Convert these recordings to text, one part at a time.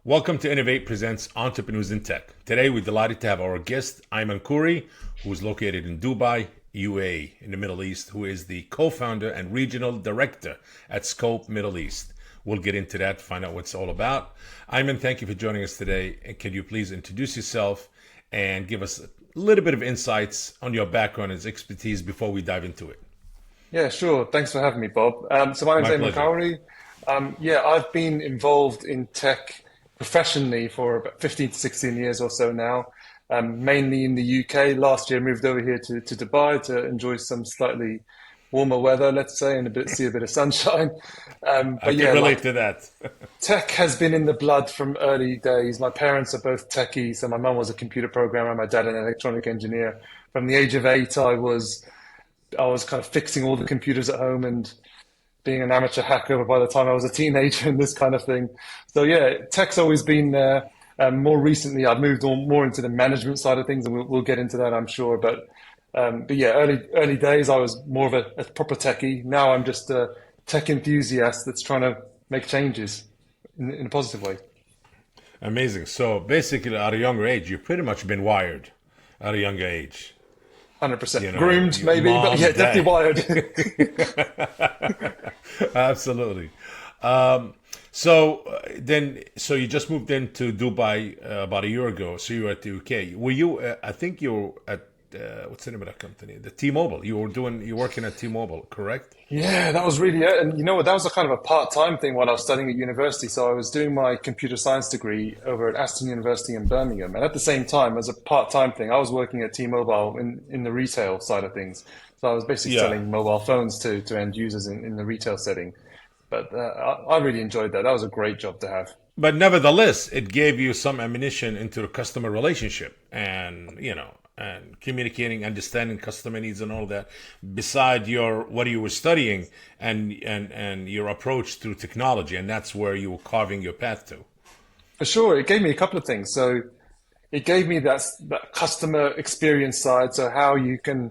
Welcome to Innovate Presents Entrepreneurs in Tech. Today, we're delighted to have our guest, Ayman Kaouri, who is located in Dubai, UAE, in the Middle East, who is the co-founder and regional director at Scope Middle East. We'll get into that, find out what it's all about. Ayman, thank you for joining us today. And can you please introduce yourself and give us a little bit of insights on your background and expertise before we dive into it? Yeah, sure. Thanks for having me, Bob. So my name's My Ayman pleasure. Kaouri. I've been involved in tech professionally for about 15 to 16 years or so now, mainly in the UK. Last year, moved over here to Dubai to enjoy some slightly warmer weather, let's say, and see a bit of sunshine. I can relate to that. Tech has been in the blood from early days. My parents are both techies, so my mum was a computer programmer, my dad an electronic engineer. From the age of 8, I was kind of fixing all the computers at home and being an amateur hacker by the time I was a teenager and this kind of thing. So yeah, tech's always been there. More recently, I've moved on more into the management side of things, and we'll get into that, I'm sure. But yeah, early days, I was more of a proper techie. Now I'm just a tech enthusiast that's trying to make changes in a positive way. Amazing. So basically, at a younger age, you've pretty much been wired at a younger age. 100% You know, groomed, your maybe, but mom, yeah, definitely dad. wired. Absolutely. Um, so you just moved into Dubai about a year ago. So you were at the UK. Were you? I think you were at what's the name of that company? The T-Mobile. You're working at T-Mobile, correct? Yeah, that was really it. And you know what? That was a kind of a part-time thing while I was studying at university. So I was doing my computer science degree over at Aston University in Birmingham. And at the same time, as a part-time thing, I was working at T-Mobile in the retail side of things. So I was basically Yeah. selling mobile phones to end users in the retail setting. But I really enjoyed that. That was a great job to have. But nevertheless, it gave you some ammunition into the customer relationship, and communicating, understanding customer needs, and all that. Beside your what you were studying and your approach through technology, and that's where you were carving your path to. For sure, it gave me a couple of things. So it gave me that customer experience side. So how you can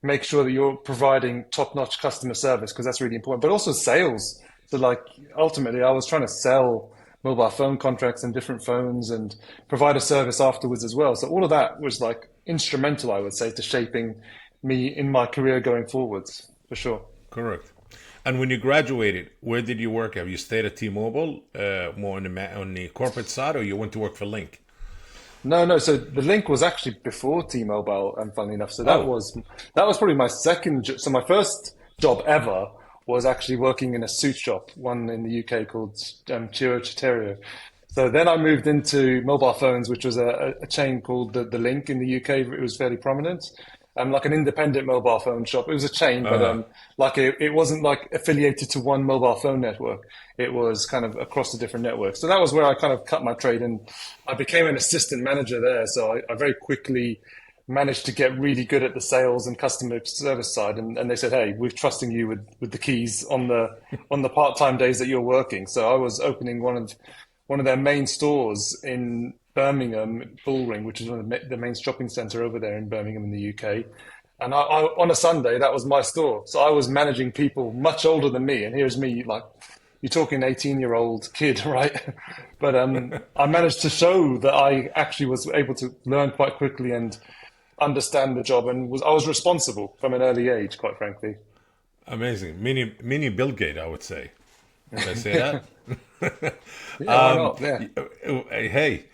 make sure that you're providing top-notch customer service, because that's really important, but also sales. So like ultimately, I was trying to sell mobile phone contracts and different phones and provide a service afterwards as well. So all of that was like instrumental, I would say, to shaping me in my career going forwards, for sure. Correct. And when you graduated, where did you work? Have you stayed at T-Mobile, more on on the corporate side, or you went to work for Link? No, no. So the link was actually before T-Mobile, and funnily enough, so Oh, that was probably my so my first job ever was actually working in a suit shop, one in the UK called Chiro Chiterio. So then I moved into mobile phones, which was a chain called the Link in the UK. It was fairly prominent, like an independent mobile phone shop. It was a chain, but uh, like it wasn't like affiliated to one mobile phone network. It was kind of across the different networks. So that was where I kind of cut my trade, and I became an assistant manager there. So I very quickly managed to get really good at the sales and customer service side. And they said, "Hey, we're trusting you with the keys on the part-time days that you're working." So I was opening one of their main stores in Birmingham, Bullring, which is one of the main shopping centre over there in Birmingham in the UK. And on a Sunday, that was my store. So I was managing people much older than me. And here's me, like, you're talking 18-year-old kid, right? But I managed to show that I actually was able to learn quite quickly and understand the job, and I was responsible from an early age, quite frankly. amazing. Mini Bill Gates, I would say. Did I say that? Yeah, why Um, not? Yeah. hey,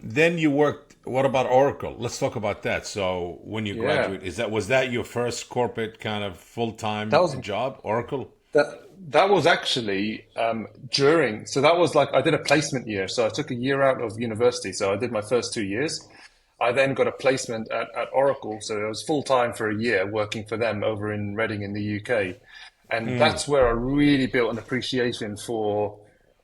then you worked. What about Oracle? Let's talk about that. So when you Yeah. graduate, was that your first corporate kind of full That time was job, Oracle? that was actually during. So that was like I did a placement year. So I took a year out of university. So I did my first 2 years. I then got a placement at Oracle. So I was full time for a year working for them over in Reading in the UK. And that's where I really built an appreciation for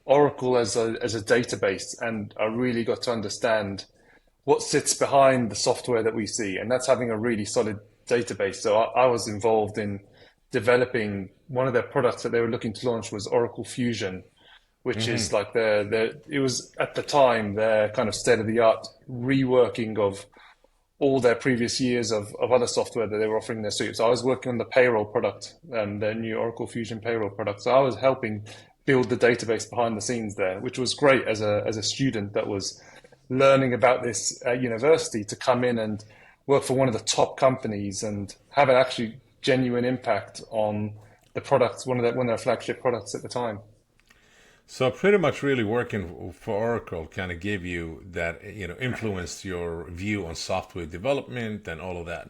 Oracle as a database. And I really got to understand what sits behind the software that we see. And that's having a really solid database. So I was involved in developing one of their products that they were looking to launch was Oracle Fusion, which is like it was at the time their kind of state of the art reworking of all their previous years of other software that they were offering in their suite. So I was working on the payroll product, their new Oracle Fusion payroll product. So I was helping build the database behind the scenes there, which was great as a student that was learning about this at university to come in and work for one of the top companies and have an actually genuine impact on the products, one of their flagship products at the time. So pretty much really working for Oracle kind of gave you that, influenced your view on software development and all of that.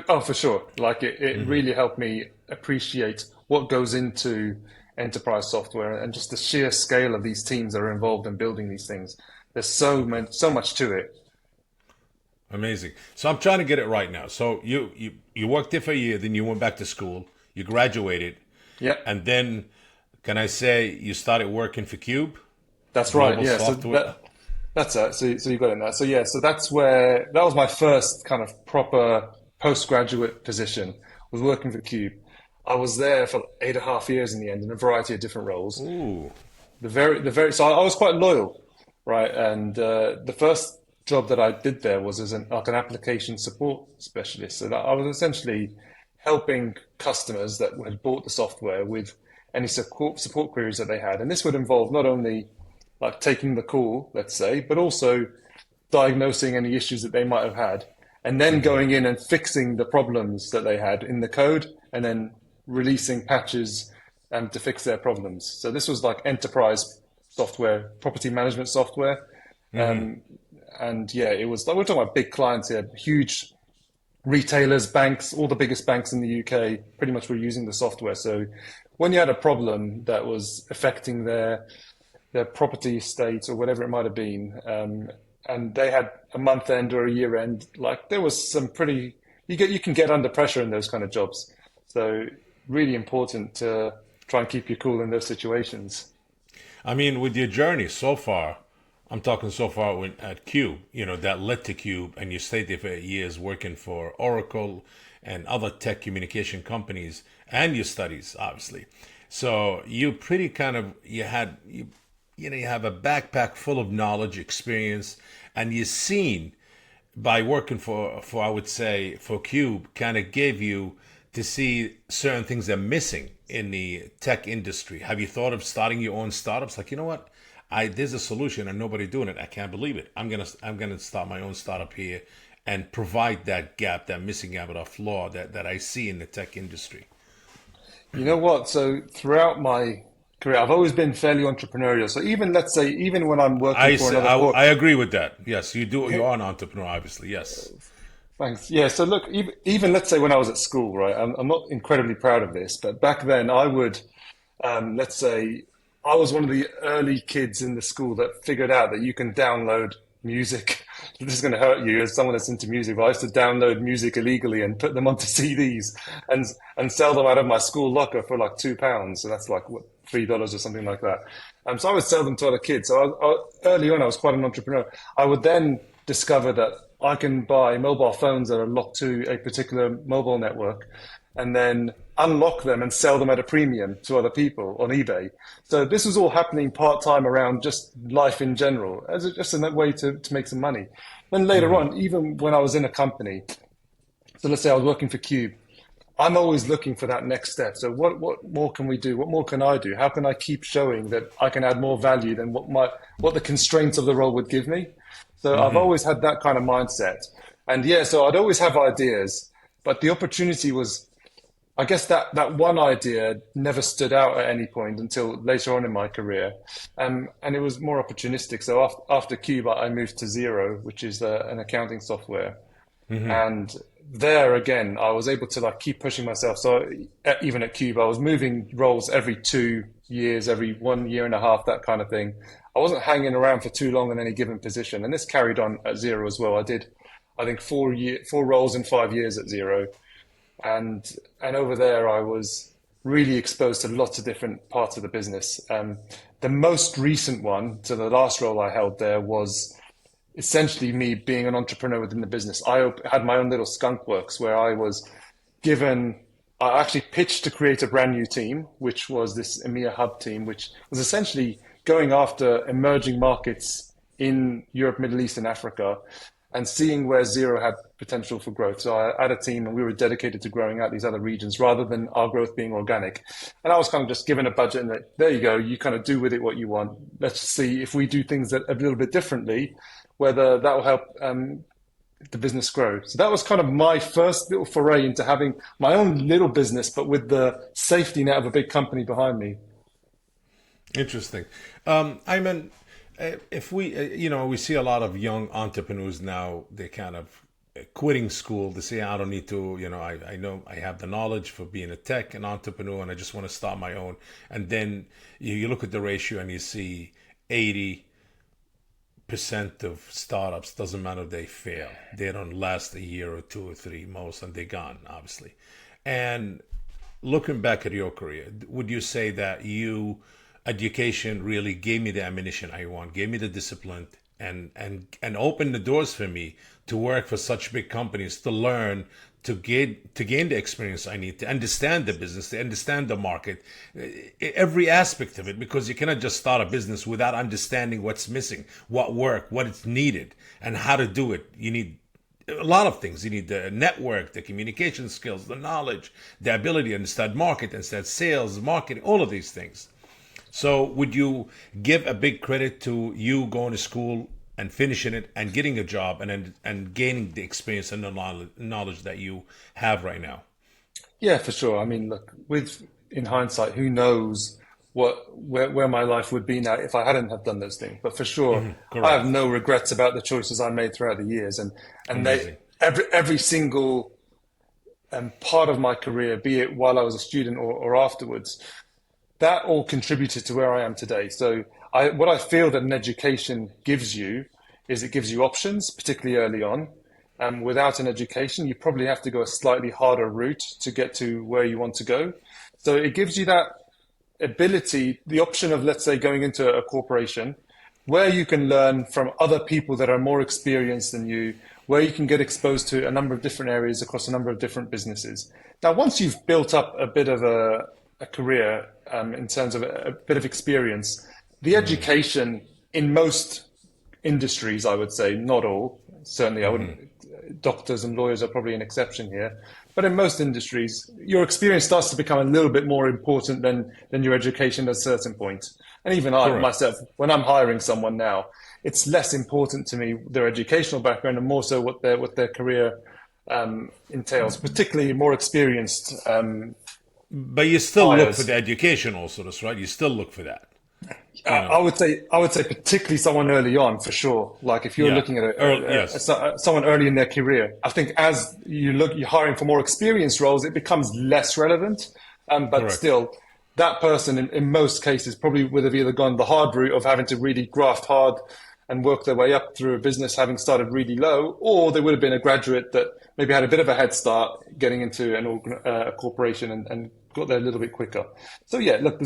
Oh, for sure. Like it really helped me appreciate what goes into enterprise software and just the sheer scale of these teams that are involved in building these things. There's so much to it. Amazing. So I'm trying to get it right now. So you worked there for a year, then you went back to school, you graduated, Yeah, and then can I say you started working for Cube that's right. Global Yeah, so Software? that's it. So you got it now. So yeah, so that was my first kind of proper postgraduate position. Was working for Cube. I was there for 8.5 years in the end in a variety of different roles. Ooh. So I was quite loyal, right? And the first job that I did there was as like an application support specialist. So that I was essentially helping customers that had bought the software with any support queries that they had. And this would involve not only like taking the call, let's say, but also diagnosing any issues that they might have had, and then going in and fixing the problems that they had in the code, and then releasing patches to fix their problems. So this was like enterprise software, property management software. And yeah, it was like we're talking about big clients here, huge retailers, banks, all the biggest banks in the UK pretty much were using the software. So when you had a problem that was affecting their property estate or whatever it might have been, and they had a month end or a year end, like there was some pretty you can get under pressure in those kind of jobs. So really important to try and keep you cool in those situations. I mean, with your journey so far, I'm talking so far at Cube, that led to Cube, and you stayed there for 8 years working for Oracle and other tech communication companies, and your studies, obviously. So you pretty kind of you have a backpack full of knowledge, experience, and you've seen by working for I would say for Cube kind of gave you to see certain things that are missing in the tech industry. Have you thought of starting your own startups? Like, you know what? There's a solution and nobody doing it. I can't believe it. I'm gonna start my own startup here and provide that gap, that missing gap, or flaw that I see in the tech industry. You know what? So throughout my career, I've always been fairly entrepreneurial. So even let's say, even when I'm working for another I corp, agree with that. Yes, you do. You are an entrepreneur, obviously. Yes. thanks. Yeah. So look, even let's say when I was at school, right? I'm not incredibly proud of this, but back then I would, let's say, I was one of the early kids in the school that figured out that you can download music. This is going to hurt you as someone that's into music, but I used to download music illegally and put them onto CDs and sell them out of my school locker for like £2. So that's like what, $3 or something like that. So I would sell them to other kids. So early on, I was quite an entrepreneur. I would then discover that I can buy mobile phones that are locked to a particular mobile network and then unlock them and sell them at a premium to other people on eBay. So this was all happening part-time around just life in general, as just a way to make some money. Then later on, even when I was in a company, so let's say I was working for Cube, I'm always looking for that next step. So what more can we do? What more can I do? How can I keep showing that I can add more value than what the constraints of the role would give me? So I've always had that kind of mindset. And yeah, so I'd always have ideas, but the opportunity was, I guess that one idea never stood out at any point until later on in my career. And it was more opportunistic. So after Cube, I moved to Xero, which is an accounting software. And there again, I was able to like keep pushing myself. So even at Cube, I was moving roles every 2 years, every 1.5 years, that kind of thing. I wasn't hanging around for too long in any given position. And this carried on at Xero as well. I did, I think, 4 roles in 5 years at Xero. And over there, I was really exposed to lots of different parts of the business. The most recent one, so the last role I held there, was essentially me being an entrepreneur within the business. I had my own little skunk works where I actually pitched to create a brand new team, which was this EMEA hub team, which was essentially going after emerging markets in Europe, Middle East, and Africa. and seeing where zero had potential for growth. So I had a team and we were dedicated to growing out these other regions rather than our growth being organic. And I was kind of just given a budget and there you go, you kind of do with it what you want. Let's see if we do things that a little bit differently, whether that will help the business grow. So that was kind of my first little foray into having my own little business, but with the safety net of a big company behind me. Interesting. I mean, if we, we see a lot of young entrepreneurs now, they kind of quitting school. They say, I don't need to, I know I have the knowledge for being a tech and entrepreneur and I just want to start my own. And then you look at the ratio and you see 80% of startups, doesn't matter if they fail. They don't last a year or two or three most, and they're gone, obviously. And looking back at your career, would you say that education really gave me the ammunition I want, gave me the discipline, and opened the doors for me to work for such big companies, to learn, to gain the experience I need, to understand the business, to understand the market, every aspect of it, because you cannot just start a business without understanding what's missing, what work, what is needed, and how to do it. You need a lot of things. You need the network, the communication skills, the knowledge, the ability to understand market, understand sales, marketing, all of these things. So would you give a big credit to you going to school and finishing it and getting a job and gaining the experience and the knowledge that you have right now? Yeah, for sure. I mean, look, with in hindsight, who knows where my life would be now if I hadn't have done those things. But for sure, I have Correct. no regrets about the choices I made throughout the years, and they Amazing. every single part of my career, be it while I was a student or afterwards, that all contributed to where I am today. So what I feel that an education gives you is it gives you options, particularly early on. Without an education, you probably have to go a slightly harder route to get to where you want to go. So it gives you that ability, the option of, let's say, going into a corporation where you can learn from other people that are more experienced than you, where you can get exposed to a number of different areas across a number of different businesses. Now, once you've built up a bit of a career in terms of a bit of experience, the education in most industries, I would say, not all, certainly I wouldn't, doctors and lawyers are probably an exception here, but in most industries, your experience starts to become a little bit more important than your education at a certain point. And even I, Correct. myself, when I'm hiring someone now, it's less important to me their educational background and more so what their career entails, particularly more experienced But you still look for hires. the education also, that's right. You still look for that. You I know. would say particularly someone early on for sure. Like if you're Yeah. looking at Yes. someone early in their career, I think as you're hiring for more experienced roles, it becomes less relevant. But Correct. still, that person in most cases probably would have either gone the hard route of having to really graft hard and work their way up through a business having started really low, or they would have been a graduate that maybe had a bit of a head start getting into a corporation and got there a little bit quicker. So yeah, look,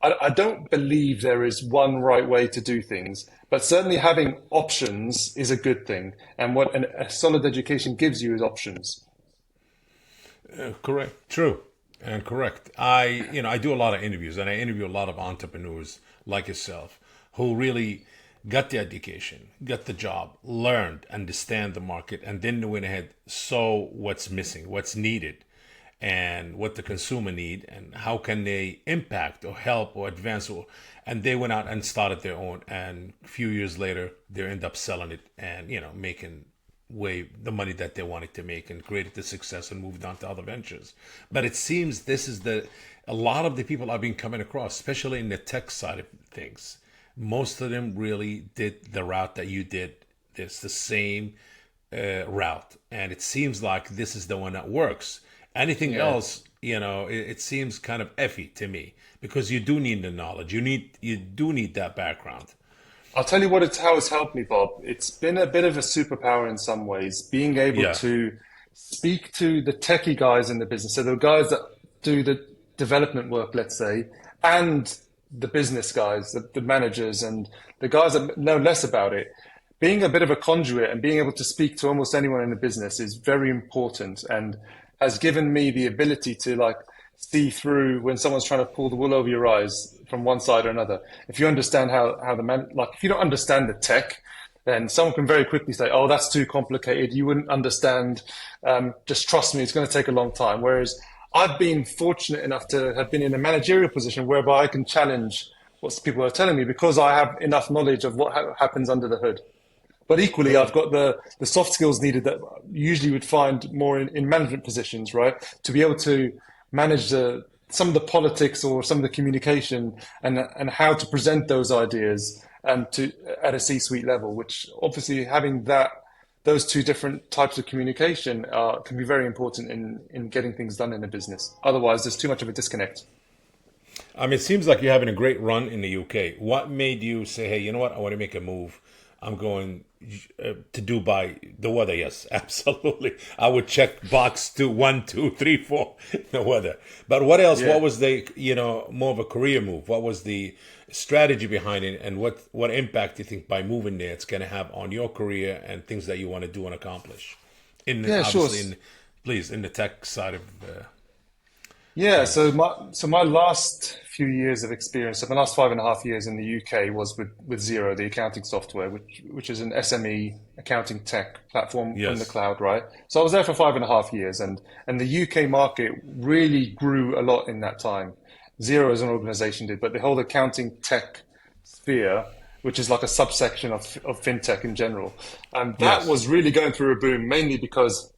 I don't believe there is one right way to do things, but certainly having options is a good thing. And what a solid education gives you is options. Correct. True. And correct. I do a lot of interviews and I interview a lot of entrepreneurs like yourself who really got the education, got the job, learned, understand the market, and then they went ahead, saw what's missing, what's needed, and what the consumer need, and how can they impact or help or advance, and they went out and started their own. And a few years later, they end up selling it and making way the money that they wanted to make and created the success and moved on to other ventures. But it seems this is a lot of the people I've been coming across, especially in the tech side of things. Most of them really did the route that you did. It's the same route, and it seems like this is the one that works. Anything Yeah. else, it seems kind of effy to me because you do need the knowledge. You do need that background. I'll tell you how it's helped me, Bob. It's been a bit of a superpower in some ways, being able Yeah, to speak to the techie guys in the business. So the guys that do the development work, let's say, and the business guys, the managers and the guys that know less about it. Being a bit of a conduit and being able to speak to almost anyone in the business is very important and has given me the ability to like see through when someone's trying to pull the wool over your eyes from one side or another. If you understand how the man, like if you don't understand the tech, then someone can very quickly say, "Oh, that's too complicated. You wouldn't understand. Just trust me, it's going to take a long time." Whereas I've been fortunate enough to have been in a managerial position whereby I can challenge what people are telling me because I have enough knowledge of what happens under the hood. But equally, I've got the soft skills needed that you usually would find more in management positions, right? To be able to manage some of the politics or some of the communication and how to present those ideas to at a C-suite level, which obviously having those two different types of communication can be very important in getting things done in a business. Otherwise, there's too much of a disconnect. I mean, it seems like you're having a great run in the UK. What made you say, hey, you know what? I want to make a move. I'm going to Dubai. The weather, yes, absolutely. I would check box 2, 1, 2, 3, 4, the weather. But what else? Yeah. What was the, more of a career move? What was the strategy behind it? And what impact do you think by moving there it's going to have on your career and things that you want to do and accomplish? Yeah, sure. Please, in the tech side of Yeah, things. so my last few years of experience, so my last 5.5 years in the UK was with Zero, the accounting software, which is an SME accounting tech platform on the Yes. cloud, right? So I was there for 5.5 years, and the UK market really grew a lot in that time. Zero as an organization did, but the whole accounting tech sphere, which is like a subsection of fintech in general, and that Yes. was really going through a boom, mainly because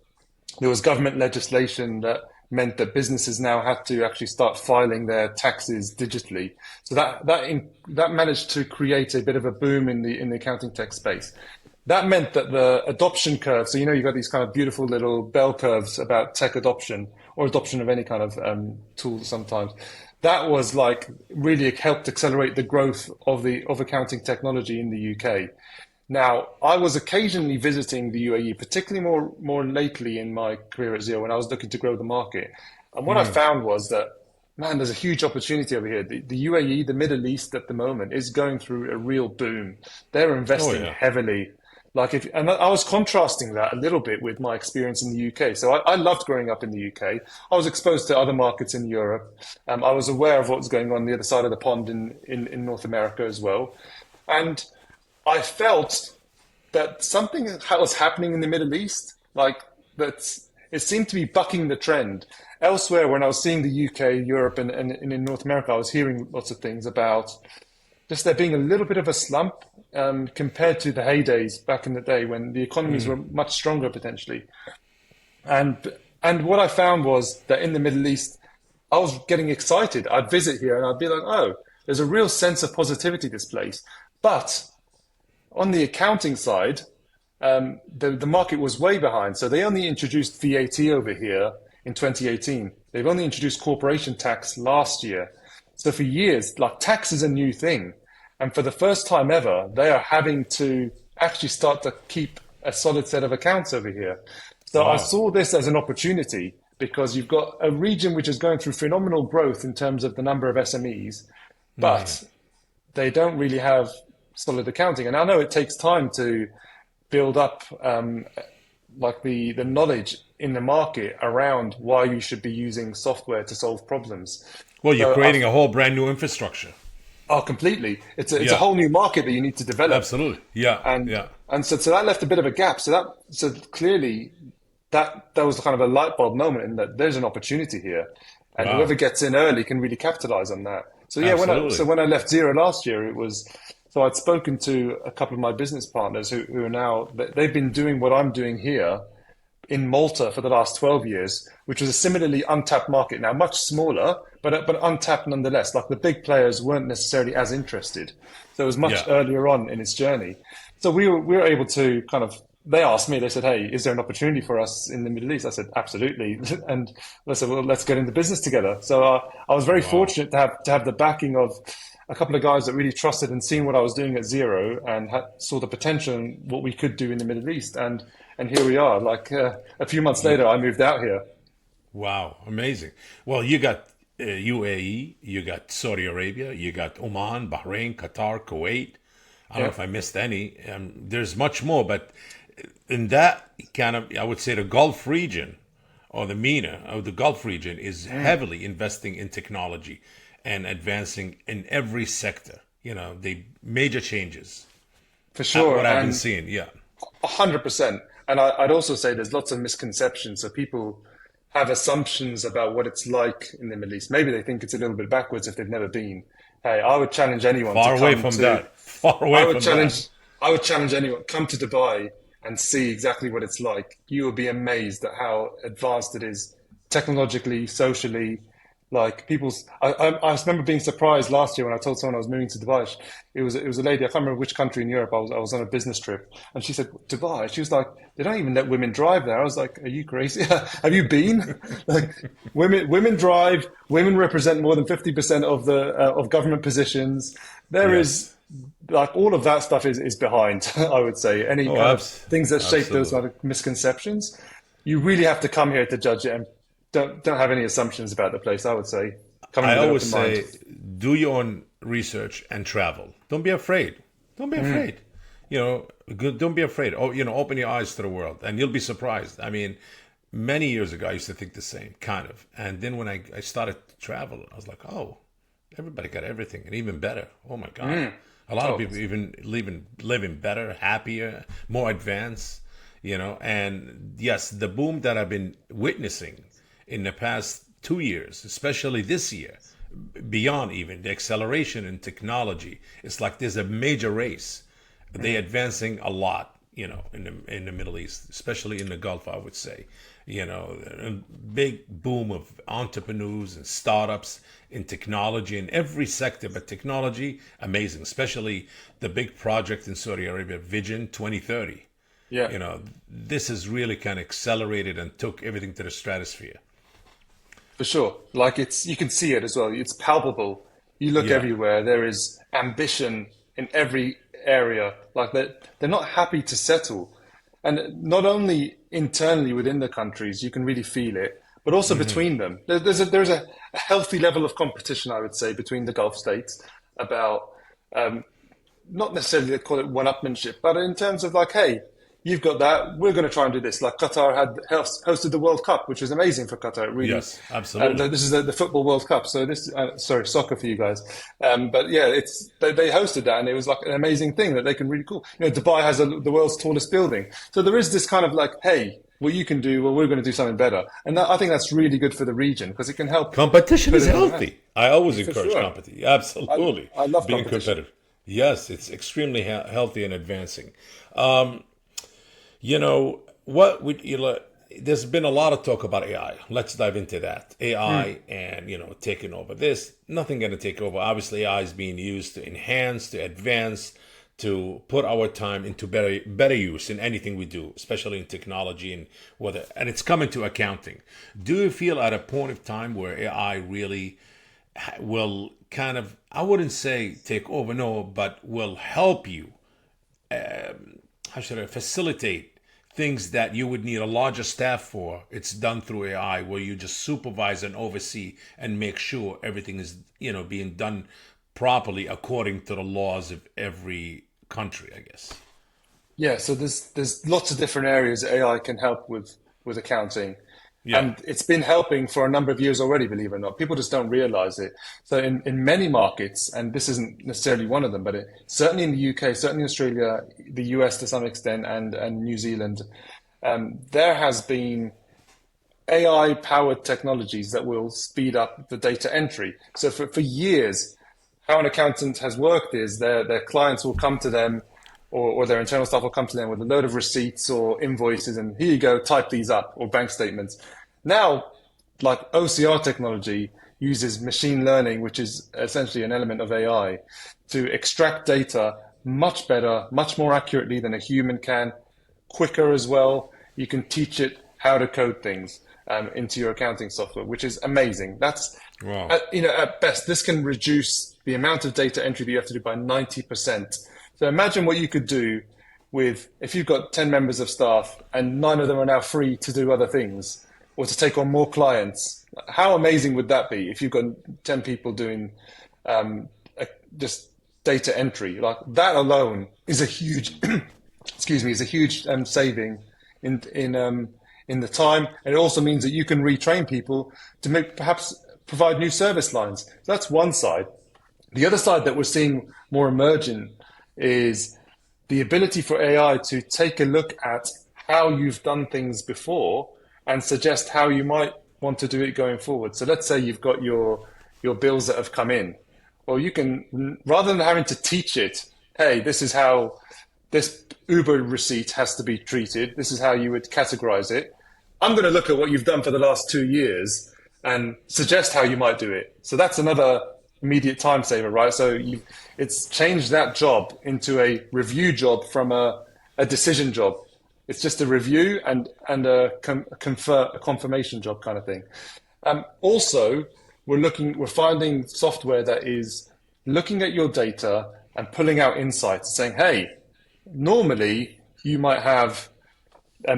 there was government legislation that meant that businesses now had to actually start filing their taxes digitally. So that managed to create a bit of a boom in the accounting tech space. That meant that the adoption curve, so you've got these kind of beautiful little bell curves about tech adoption or adoption of any kind of tool sometimes. That was like really helped accelerate the growth of accounting technology in the UK. Now, I was occasionally visiting the UAE, particularly more lately in my career at Zero when I was looking to grow the market. And what I found was that, man, there's a huge opportunity over here. The UAE, the Middle East at the moment, is going through a real boom. They're Oh, investing yeah. heavily. And I was contrasting that a little bit with my experience in the UK. So I loved growing up in the UK. I was exposed to other markets in Europe. I was aware of what was going on the other side of the pond in North America as well. And I felt that something was happening in the Middle East, like that it seemed to be bucking the trend. Elsewhere, when I was seeing the UK, Europe, and in North America, I was hearing lots of things about just there being a little bit of a slump compared to the heydays back in the day when the economies were much stronger potentially. And and what I found was that in the Middle East, I was getting excited. I'd visit here and I'd be like, oh, there's a real sense of positivity this place. But on the accounting side, the market was way behind. So they only introduced VAT over here in 2018. They've only introduced corporation tax last year. So for years, like tax is a new thing. And for the first time ever, they are having to actually start to keep a solid set of accounts over here. So I Wow. saw this as an opportunity because you've got a region which is going through phenomenal growth in terms of the number of SMEs, but they don't really have solid accounting. And I know it takes time to build up like the knowledge in the market around why you should be using software to solve problems. Well, you're So creating a whole brand new infrastructure. oh, completely. It's a Yeah. whole new market that you need to develop, Absolutely. Yeah. and Yeah. so that left a bit of a gap. So clearly that was kind of a light bulb moment in that there's an opportunity here, and whoever Wow. gets in early can really capitalize on that. So yeah, Absolutely. when I left Zero last year, it was so I'd spoken to a couple of my business partners who are now they've been doing what I'm doing here in Malta for the last 12 years, which was a similarly untapped market now, much smaller, but untapped nonetheless. Like the big players weren't necessarily as interested. So it was much Yeah. earlier on in its journey. So we were able to kind of, they asked me, they said, hey, is there an opportunity for us in the Middle East? I said, absolutely. And they said, well, let's get into business together. So I was very Wow. fortunate to have the backing of a couple of guys that really trusted and seen what I was doing at Zero and saw the potential in what we could do in the Middle East. And here we are. Like a few months later, I moved out here. Wow. Amazing. Well, you got UAE, you got Saudi Arabia, you got Oman, Bahrain, Qatar, Kuwait. I don't know Yeah. if I missed any. There's much more, but in that kind of, I would say the Gulf region or the MENA of the Gulf region is heavily investing in technology and advancing in every sector. The major changes. for sure. What I've been And seeing, yeah. 100%. And I'd also say there's lots of misconceptions. So people have assumptions about what it's like in the Middle East. Maybe they think it's a little bit backwards if they've never been. Hey, I would challenge anyone to Far away come from to. that. Far I away would from that. challenge. I would challenge anyone. Come to Dubai and see exactly what it's like. You will be amazed at how advanced it is, technologically, socially. Like people's, I remember being surprised last year when I told someone I was moving to Dubai. It was a lady. I can't remember which country in Europe. I was on a business trip, and she said Dubai. She was like, they don't even let women drive there. I was like, are you crazy? Have you been? Like women drive. Women represent more than 50% of the of government positions. There is Yes. like all of that stuff is behind. I would say any Oh, kind of things that shape those absolutely. kind of misconceptions. You really have to come here to judge it, and don't have any assumptions about the place. I would say come in I with an always open mind. say, do your own research and travel. Don't be afraid. Don't be afraid. Don't be afraid. Oh, open your eyes to the world, and you'll be surprised. I mean, many years ago, I used to think the same, kind of. And then when I started to travel, I was like, oh, everybody got everything, and even better. Oh my God. A lot of Oh, people even living better, happier, more advanced. And yes, the boom that I've been witnessing in the past 2 years, especially this year, beyond even the acceleration in technology, it's like there's a major race. They're advancing a lot, in the Middle East, especially in the Gulf, I would say. A big boom of entrepreneurs and startups in technology in every sector, but technology, amazing, especially the big project in Saudi Arabia, Vision 2030. yeah, This has really kind of accelerated and took everything to the stratosphere. for sure. Like you can see it as well. It's palpable. You look Yeah. everywhere. There is ambition in every area. Like they're not happy to settle, and not only internally within the countries, you can really feel it, but also between them. There's a healthy level of competition, I would say, between the Gulf states about um, not necessarily they call it one-upmanship, but in terms of like, hey, you've got that, we're going to try and do this. Like Qatar had hosted the World Cup, which was amazing for Qatar. It really, Yes, absolutely. this is the football World Cup. So this, sorry, soccer for you guys. But yeah, they hosted that, and it was like an amazing thing that they can really cool. Dubai has the world's tallest building, so there is this kind of like, hey, what you can do, well, we're going to do something better, and I think that's really good for the region because it can help Competition put is it on the map. healthy. I always For encourage sure, competition. Absolutely. I love Being competition. competitive. Yes, it's extremely healthy and advancing. Um, you know, what would you know, there's been a lot of talk about AI. Let's dive into that. AI and, taking over this. Nothing going to take over. Obviously, AI is being used to enhance, to advance, to put our time into better use in anything we do, especially in technology and it's coming to accounting. Do you feel at a point of time where AI really will kind of, I wouldn't say take over, no, but will help you, how should I facilitate things that you would need a larger staff for? It's done through AI, where you just supervise and oversee and make sure everything is, being done properly according to the laws of every country, I guess. Yeah, so there's lots of different areas AI can help with accounting. Yeah. And it's been helping for a number of years already, believe it or not. People just don't realize it. So in many markets, and this isn't necessarily one of them, but certainly in the UK, certainly in Australia, the US to some extent, and New Zealand, there has been AI powered technologies that will speed up the data entry. So for years, how an accountant has worked is their clients will come to them or their internal staff will come to them with a load of receipts or invoices and here you go, type these up or bank statements. Now, like OCR technology uses machine learning, which is essentially an element of AI, to extract data much better, much more accurately than a human can, quicker as well. You can teach it how to code things into your accounting software, which is amazing. That's, Wow. at best, this can reduce the amount of data entry that you have to do by 90%. So imagine what you could do with, if you've got 10 members of staff and 9 of them are now free to do other things or to take on more clients. How amazing would that be if you've got 10 people doing um, just data entry? Like that alone is a huge, excuse me, is a huge saving in the time. And it also means that you can retrain people to perhaps provide new service lines. So that's one side. The other side that we're seeing more emergent is the ability for AI to take a look at how you've done things before and suggest how you might want to do it going forward. So let's say you've got your bills that have come in. Well, you can, rather than having to teach it, hey, this is how this Uber receipt has to be treated. This is how you would categorize it. I'm going to look at what you've done for the last 2 years and suggest how you might do it. So that's another immediate time saver, right? So it's changed that job into a review job from a decision job. It's just a review and a confirmation job kind of thing. Also, we're finding software that is looking at your data and pulling out insights, saying, hey, normally you might have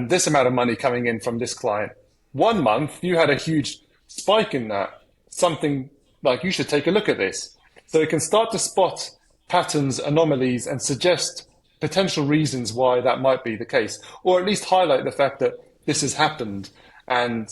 this amount of money coming in from this client. 1 month, you had a huge spike in that. Something like you should take a look at this. So it can start to spot patterns, anomalies, and suggest potential reasons why that might be the case, or at least highlight the fact that this has happened and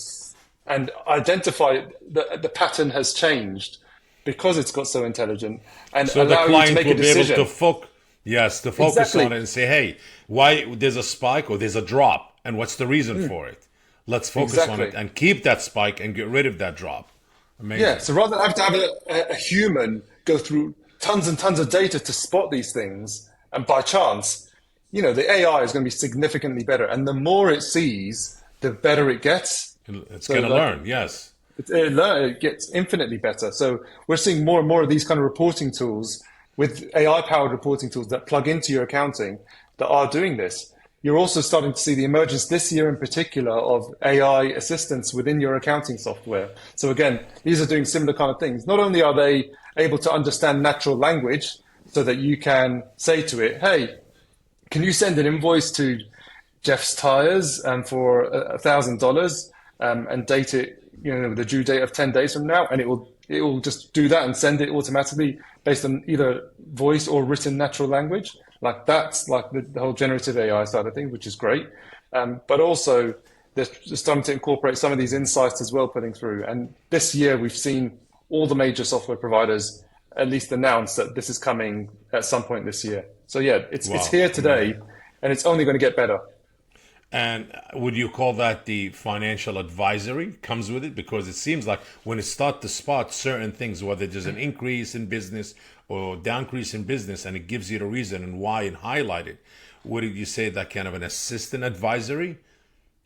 identify that the pattern has changed because it's got so intelligent and So the allow you to client make will a be able decision. to to focus Exactly. on it and say, hey, why there's a spike or there's a drop, and what's the reason for it? Let's focus on Exactly. it and keep that spike and get rid of that drop. Yeah, Amazing. so rather than have to have a human go through tons and tons of data to spot these things, and by chance, the AI is going to be significantly better. And the more it sees, the better it gets. It's So going to like learn, yes. it gets infinitely better. So we're seeing more and more of these kind of reporting tools with AI-powered reporting tools that plug into your accounting that are doing this. You're also starting to see the emergence this year in particular of AI assistants within your accounting software. So again, these are doing similar kind of things. Not only are they able to understand natural language so that you can say to it, hey, can you send an invoice to Jeff's Tires for $1,000 and date it, with a due date of 10 days from now, and it will just do that and send it automatically based on either voice or written natural language. Like that's like the whole generative AI side of things, which is great. But also they're starting to incorporate some of these insights as well, putting through. And this year we've seen all the major software providers at least announce that this is coming at some point this year. So yeah, it's Wow, here today, amazing. and it's only going to get better. And would you call that the financial advisory comes with it? Because it seems like when it starts to spot certain things, whether there's an increase in business or decrease in business, and it gives you the reason and why and highlight it, would you say that kind of an assistant advisory?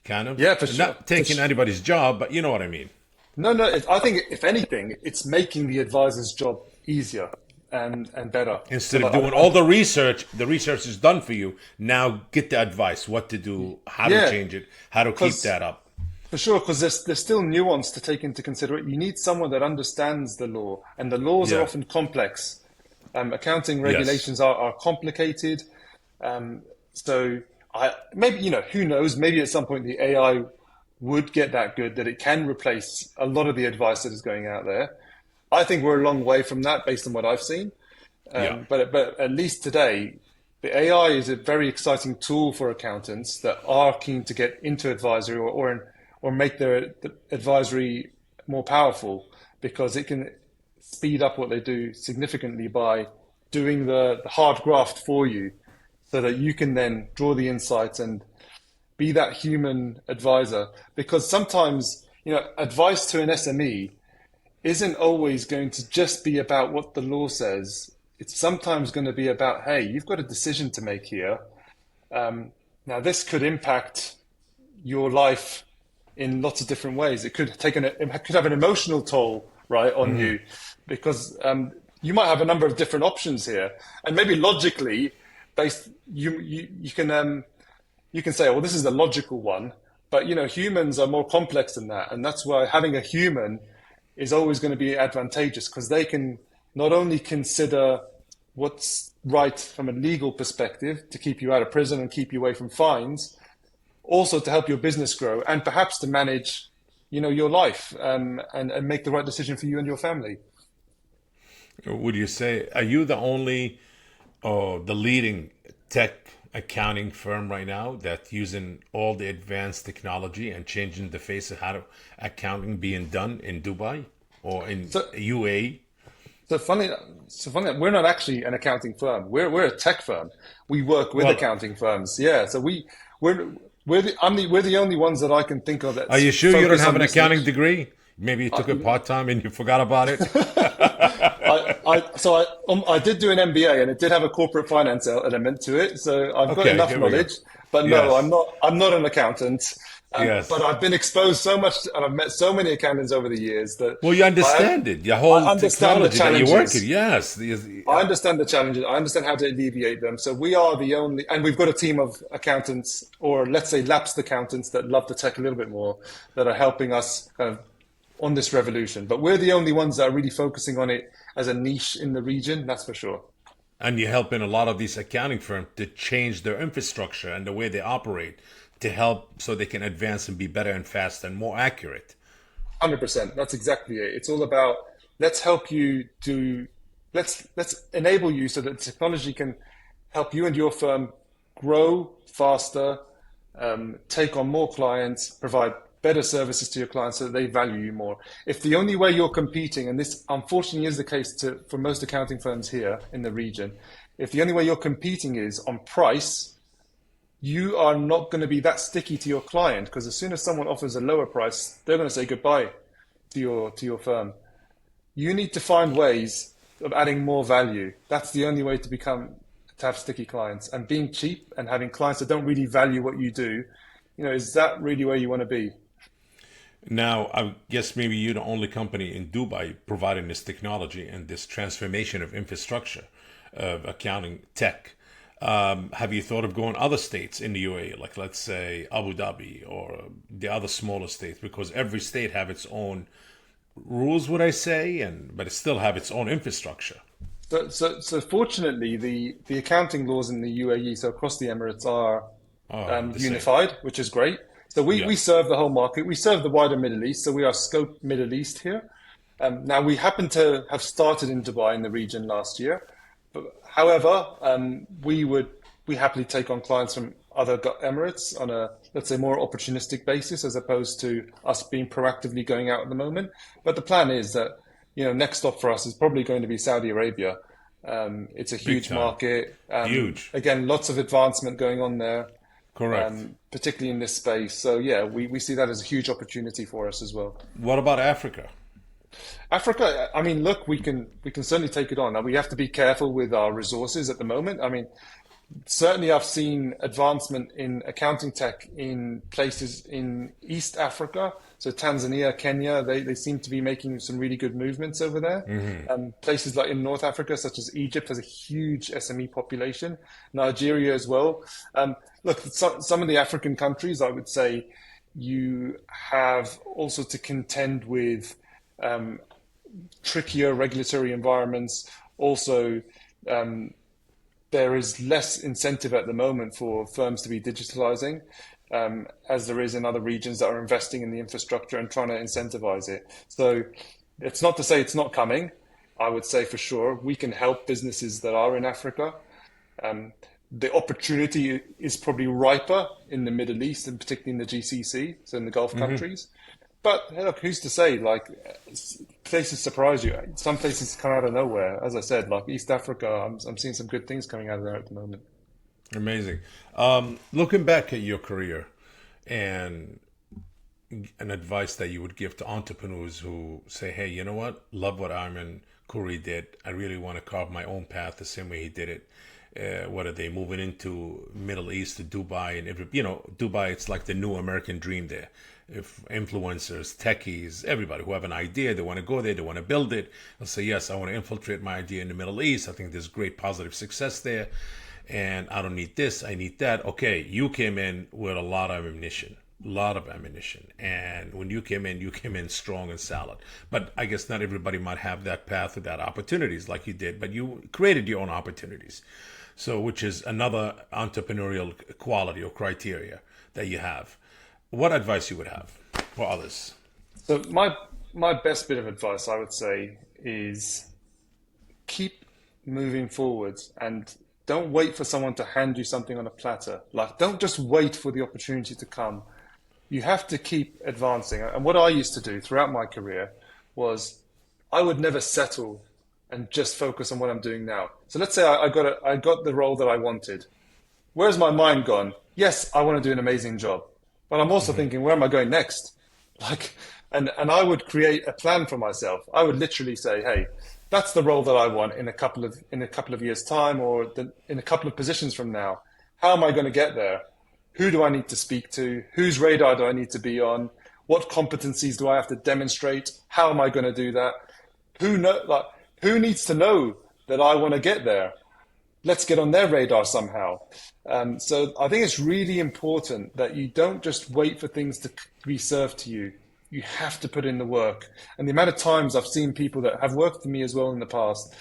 Kind of? Yeah, for sure. Not taking anybody's job, but you know what I mean. No, no. I think if anything, it's making the advisor's job easier and better. So Instead of like, doing all the research is done for you. Now get the advice, what to do, how to yeah, change it, how to keep because that up. for sure, because there's still nuance to take into consideration. You need someone that understands the law, and the laws are Yeah. often complex. Accounting Yes. regulations are complicated. So I maybe who knows? Maybe at some point the AI would get that good that it can replace a lot of the advice that is going out there. I think we're a long way from that based on what I've seen. Yeah. But at least today, the AI is a very exciting tool for accountants that are keen to get into advisory or make the advisory more powerful because it can speed up what they do significantly by doing the hard graft for you so that you can then draw the insights and be that human advisor. Because sometimes, advice to an SME isn't always going to just be about what the law says. It's sometimes going to be about, hey, you've got a decision to make here. Now, this could impact your life in lots of different ways. It could it could have an emotional toll, right, on you, because you might have a number of different options here, and maybe logically, based you can say, well, this is the logical one, but humans are more complex than that, and that's why having a human is always going to be advantageous because they can not only consider what's right from a legal perspective to keep you out of prison and keep you away from fines, also to help your business grow and perhaps to manage, your life and make the right decision for you and your family. Would you say, are you the only the leading tech accounting firm right now that's using all the advanced technology and changing the face of how accounting being done in Dubai or in So, UAE? So funny, so funny. We're not actually an accounting firm. We're a tech firm. We work with Well, accounting firms. Yeah. So we're we're the only ones that I can think of are that's you sure you don't focused have on an this accounting niche. degree? Maybe you took it part time and you forgot about it. I did do an MBA and it did have a corporate finance element to it, so I've got Okay, enough here we go. knowledge. But no, Yes, I'm not an accountant. But yes. I've been exposed so much, and I've met so many accountants over the years that Well, you I understand it. Your I whole understand the technology that you work in. challenges. Yes. I understand the challenges. I understand how to alleviate them. So we are the only, and we've got a team of accountants, or let's say lapsed accountants that love the tech a little bit more, that are helping us kind of on this revolution. But we're the only ones that are really focusing on it as a niche in the region, that's for sure. And you're helping a lot of these accounting firms to change their infrastructure and the way they operate to help so they can advance and be better and faster and more accurate. 100%. That's exactly it. It's all about let's help you do, let's enable you so that technology can help you and your firm grow faster, take on more clients, provide better services to your clients so that they value you more. If the only way you're competing, and this unfortunately is the case for most accounting firms here in the region, if the only way you're competing is on price, you are not going to be that sticky to your client because as soon as someone offers a lower price, they're going to say goodbye to your firm. You need to find ways of adding more value. That's the only way to have sticky clients. And being cheap and having clients that don't really value what you do, is that really where you want to be? Now, I guess maybe you're the only company in Dubai providing this technology and this transformation of infrastructure of accounting tech. Have you thought of going other states in the UAE, like let's say Abu Dhabi or the other smaller states? Because every state have its own rules, would I say, and but it still have its own infrastructure. So fortunately, the accounting laws in the UAE, so across the Emirates, are Oh, the same. unified, which is great. So we Yeah. serve the whole market. We serve the wider Middle East. So we are scope Middle East here. Now we happen to have started in Dubai in the region last year. But however, we happily take on clients from other Emirates on a, let's say, more opportunistic basis as opposed to us being proactively going out at the moment. But the plan is that, next stop for us is probably going to be Saudi Arabia. It's a Big huge time. market. Huge. Again, lots of advancement going on there, Correct. particularly in this space. So yeah, we see that as a huge opportunity for us as well. What about Africa? Africa, I mean, look, we can certainly take it on. Now we have to be careful with our resources at the moment. I mean, certainly I've seen advancement in accounting tech in places in East Africa. So Tanzania, Kenya, they seem to be making some really good movements over there. Places like in North Africa, such as Egypt, has a huge SME population. Nigeria as well. Look, some of the African countries, I would say, you have also to contend with trickier regulatory environments. Also, there is less incentive at the moment for firms to be digitalizing, as there is in other regions that are investing in the infrastructure and trying to incentivize it. So it's not to say it's not coming. I would say for sure we can help businesses that are in Africa. The opportunity is probably riper in the Middle East and particularly in the GCC, so in the Gulf countries. But hey, look, who's to say? Like places surprise you. Some places come out of nowhere. As I said, like East Africa, I'm seeing some good things coming out of there at the moment. Amazing. Looking back at your career and an advice that you would give to entrepreneurs who say, hey, you know what? Love what Ayman Kaouri did. I really want to carve my own path the same way he did it. What are they moving into Middle East to Dubai and Dubai? It's like the new American dream there. If influencers, techies, everybody who have an idea, they want to go there, they want to build it. They'll say, yes, I want to infiltrate my idea in the Middle East. I think there's great positive success there, and I don't need this, I need that. Okay, you came in with a lot of ammunition, and when you came in strong and solid. But I guess not everybody might have that path or that opportunities like you did, but you created your own opportunities. So, which is another entrepreneurial quality or criteria that you have. What advice you would have for others? So my best bit of advice, I would say, is keep moving forwards and don't wait for someone to hand you something on a platter. Like, don't just wait for the opportunity to come. You have to keep advancing. And what I used to do throughout my career was I would never settle and just focus on what I'm doing now. So let's say I got the role that I wanted. Where's my mind gone? Yes, I want to do an amazing job, but I'm also thinking, where am I going next? Like, and I would create a plan for myself. I would literally say, hey, that's the role that I want in a couple of years' time, or in a couple of positions from now. How am I going to get there? Who do I need to speak to? Whose radar do I need to be on? What competencies do I have to demonstrate? How am I going to do that? Like, who needs to know that I want to get there? Let's get on their radar somehow. So I think it's really important that you don't just wait for things to be served to you. You have to put in the work. And the amount of times I've seen people that have worked for me as well in the past,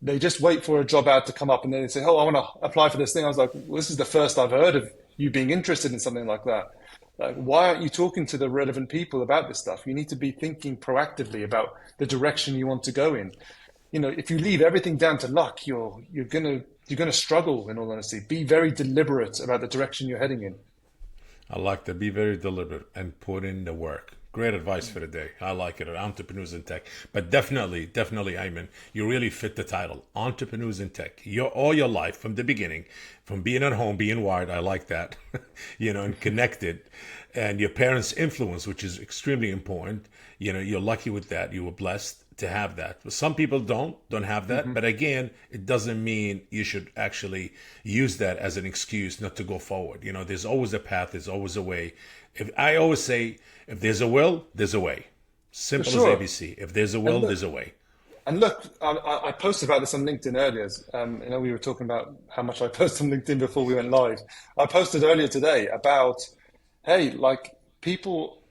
they just wait for a job ad to come up and then they say, oh, I want to apply for this thing. I was like, well, this is the first I've heard of you being interested in something like that. Like, why aren't you talking to the relevant people about this stuff? You need to be thinking proactively about the direction you want to go in. You know, if you leave everything down to luck, you're gonna struggle. In all honesty, be very deliberate about the direction you're heading in. I like to be very deliberate and put in the work. Great advice for the day. I like it. Entrepreneurs in tech, but definitely, Ayman, you really fit the title. Entrepreneurs in tech. All your life from the beginning, from being at home, being wired. I like that, and connected, and your parents' influence, which is extremely important. You're lucky with that. You were blessed to have that. But some people don't have that. But again, it doesn't mean you should actually use that as an excuse not to go forward. There's always a path. There's always a way. If I always say, if there's a will, there's a way. For Simple as sure. ABC. If there's a will, there's a way. And look, I posted about this on LinkedIn earlier. We were talking about how much I post on LinkedIn before we went live. I posted earlier today about, hey, like people,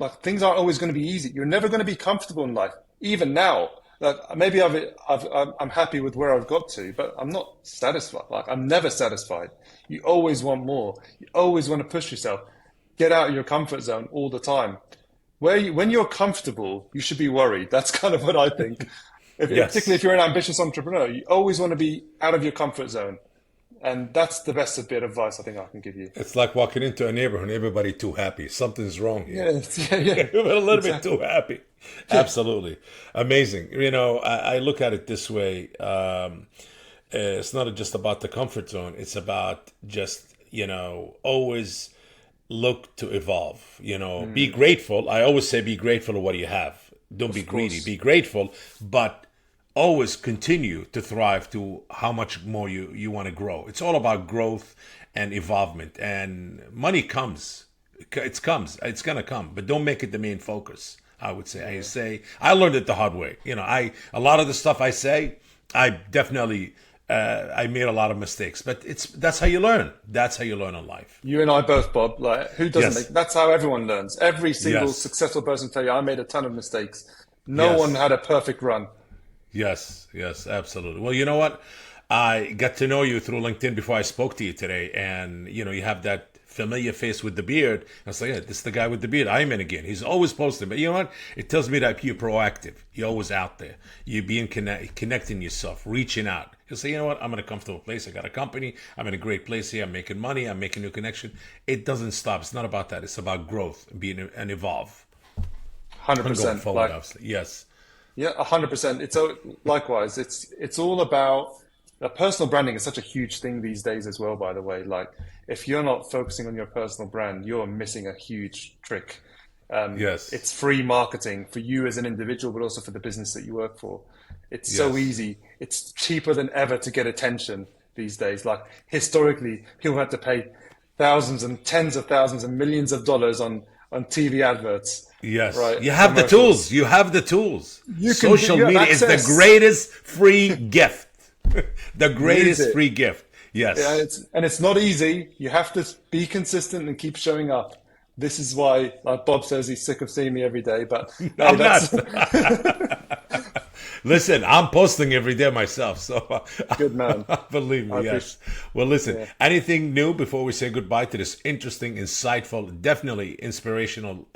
like things aren't always going to be easy. You're never going to be comfortable in life. Even now, like maybe I'm happy with where I've got to, but I'm not satisfied. Like I'm never satisfied. You always want more. You always want to push yourself. Get out of your comfort zone all the time. When you're comfortable, you should be worried. That's kind of what I think. Yes. Particularly if you're an ambitious entrepreneur, you always want to be out of your comfort zone. And that's the best bit of advice I think I can give you. It's like walking into a neighborhood and everybody too happy. Something's wrong here. Yeah. We're a little Exactly. bit too happy. Absolutely. Amazing. I look at it this way. It's not just about the comfort zone. It's about just, always look to evolve. Be grateful. I always say be grateful for what you have. Don't be Of greedy. course. Be grateful, but always continue to thrive to how much more you want to grow. It's all about growth and evolvement. And money comes. It's gonna come, but don't make it the main focus. I would say. I learned it the hard way. A lot of the stuff I say, I definitely I made a lot of mistakes, but that's how you learn. That's how you learn in life. You and I both, Bob. Like, who doesn't Yes. make? That's how everyone learns. Every single Yes. successful person tell you, I made a ton of mistakes. No one Yes. had a perfect run. Yes, yes, absolutely. Well, you know what? I got to know you through LinkedIn before I spoke to you today, and you have that familiar face with the beard. I was like, yeah, this is the guy with the beard. Ayman again. He's always posting, but you know what? It tells me that you're proactive. You're always out there. You're being connecting yourself, reaching out. You say, you know what? I'm in a comfortable place. I got a company. I'm in a great place here. I'm making money. I'm making new connection. It doesn't stop. It's not about that. It's about growth, being and evolve, and going 100%. forward. Obviously, yes, Yeah, 100%. Likewise. It's all about personal branding is such a huge thing these days as well. By the way, like if you're not focusing on your personal brand, you're missing a huge trick. yes, It's free marketing for you as an individual, but also for the business that you work for. It's so yes. easy. It's cheaper than ever to get attention these days. Like historically, people had to pay thousands and tens of thousands and millions of dollars on TV adverts, Yes, right? you have the Commercials. tools. You have the tools. You can Social you have media is the access. greatest free gift. The Use greatest it. free gift. Yeah, Yes. it's not easy. You have to be consistent and keep showing up. This is why, like Bob says, he's sick of seeing me every day. But hey, I'm that's not. Listen, I'm posting every day myself, so good, man. believe I me, appreciate. yes. Well, listen, Yeah. anything new before we say goodbye to this interesting, insightful, definitely inspirational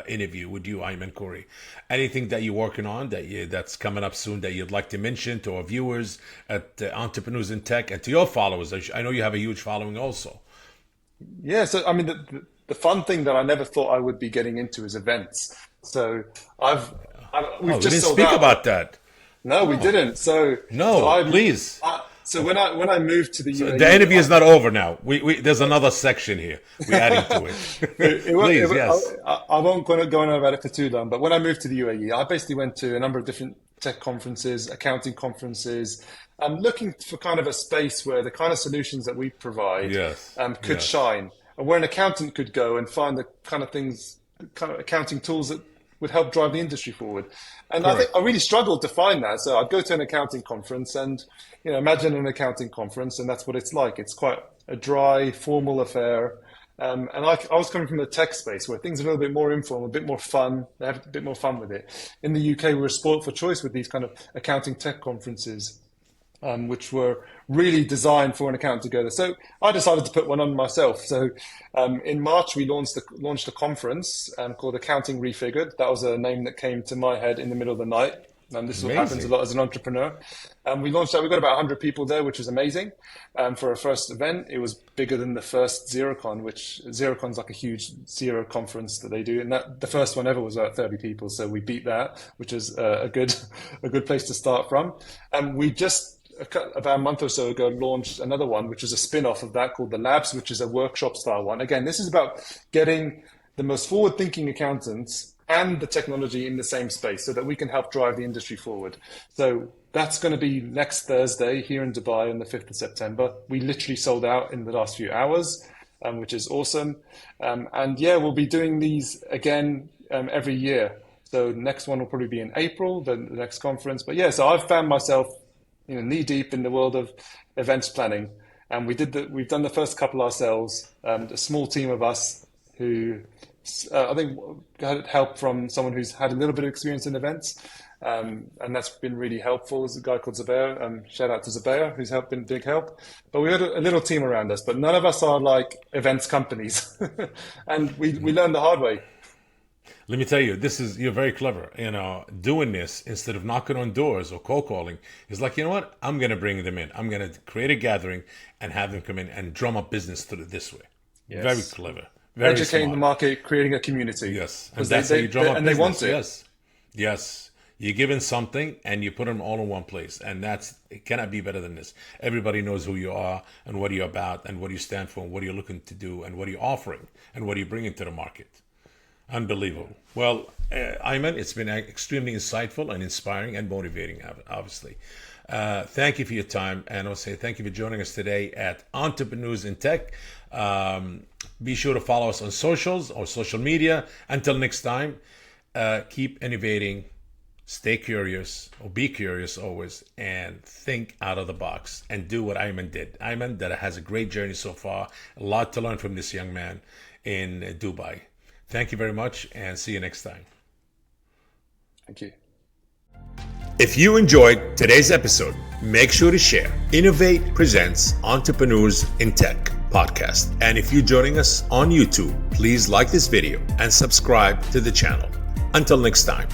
interview with you, Ayman Kaouri? Anything that you're working on that's coming up soon that you'd like to mention to our viewers at Entrepreneurs in Tech and to your followers? I know you have a huge following also. Yeah. So I mean, the fun thing that I never thought I would be getting into is events. So we've Oh, we just didn't sold speak out. about that. No, we didn't. No, please. So when I moved to the UAE, The interview is not over now. We there's another section here. We're adding to it. Please, yes. I won't go on about it for too long. But when I moved to the UAE, I basically went to a number of different tech conferences, accounting conferences. I'm looking for kind of a space where the kind of solutions that we provide could shine, and where an accountant could go and find the kind of things, kind of accounting tools that would help drive the industry forward. And I think I really struggled to find that. So I'd go to an accounting conference and, imagine an accounting conference, and that's what it's like. It's quite a dry, formal affair. And I was coming from the tech space where things are a little bit more informal, a bit more fun. They have a bit more fun with it. In the UK, we were spoilt for choice with these kind of accounting tech conferences, which were really designed for an accountant to go there. So I decided to put one on myself. So in March, we launched a conference called Accounting Refigured. That was a name that came to my head in the middle of the night. This is what happens a lot as an entrepreneur. We launched that. We got about 100 people there, which was amazing. For our first event, it was bigger than the first ZeroCon, which ZeroCon's like a huge zero conference that they do. And the first one ever was about 30 people. So we beat that, which is a good place to start from. We just about a month or so ago launched another one, which is a spin-off of that called the Labs, which is a workshop style one. Again, this is about getting the most forward-thinking accountants and the technology in the same space so that we can help drive the industry forward. So that's going to be next Thursday here in Dubai on the 5th of September. We literally sold out in the last few hours, which is awesome. We'll be doing these again every year. So the next one will probably be in April, the next conference. But so I've found myself knee deep in the world of events planning. And we've done the first couple ourselves, a small team of us who I think got help from someone who's had a little bit of experience in events. And that's been really helpful. There's a guy called Zubair. Shout out to Zubair, who's been big help. But we had a little team around us, but none of us are like events companies. And we learned the hard way. Let me tell you, you're very clever. Doing this instead of knocking on doors or cold calling is like, what? I'm going to bring them in. I'm going to create a gathering and have them come in and drum up business through this way. Yes. Very clever. Very educating smart. the market, creating a community. Yes, and that's how you drum up business. And they want it. Yes. You're given something and you put them all in one place, and it cannot be better than this. Everybody knows who you are and what you're about and what you stand for and what you're looking to do and what you're offering and what you're bringing to the market. Unbelievable. Well, Ayman, it's been extremely insightful and inspiring and motivating, obviously. Thank you for your time, and I'll say thank you for joining us today at Entrepreneurs in Tech. Be sure to follow us on socials or social media. Until next time, keep innovating, stay curious, or be curious always, and think out of the box and do what Ayman did. Ayman that has a great journey so far, a lot to learn from this young man in Dubai. Thank you very much, and see you next time. Thank you. If you enjoyed today's episode, make sure to share. Innovate presents Entrepreneurs in Tech podcast. And if you're joining us on YouTube, please like this video and subscribe to the channel. Until next time.